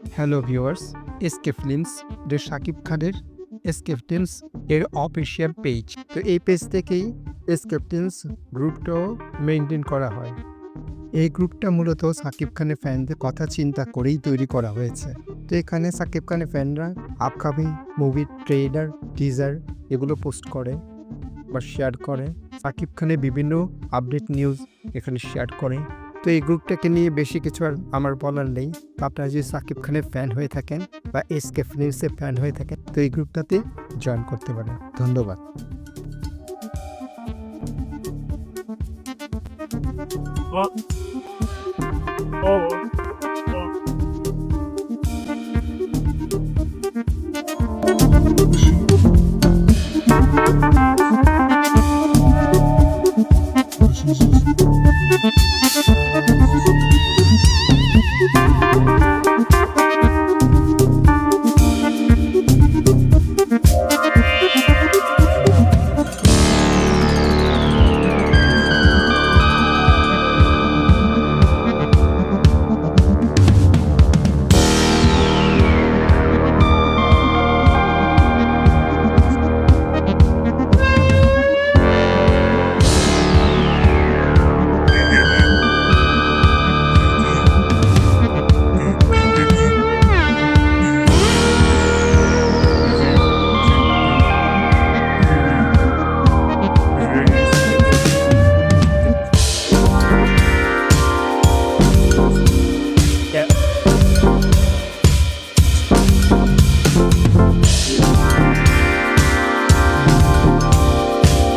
Hello viewers, SK films যে শাকিব খানের SK films এর অফিসিয়াল পেজ। তো এই পেজ থেকেই এসকে ফিল্মস গ্রুপটাও মেনটেন করা হয়। এই গ্রুপটা মূলত শাকিব খানের ফ্যানদের কথা চিন্তা করেই তৈরি করা হয়েছে। তো এখানে শাকিব খানের ফ্যানরা আপকামিং মুভির ট্রেলার, টিজার এগুলো পোস্ট করে বা শেয়ার করে। শাকিব খানের বিভিন্ন আপডেট নিউজ এখানে শেয়ার করে। তো এই গ্রুপটাকে নিয়ে বেশি কিছু আর আমার বলার নেই। তো আপনারা যদি শাকিব খানের ফ্যান হয়ে থাকেন বা এসকে ফিল্মসের ফ্যান হয়ে থাকেন তো এই গ্রুপটাতে জয়েন করতে পারেন। ধন্যবাদ। Oh.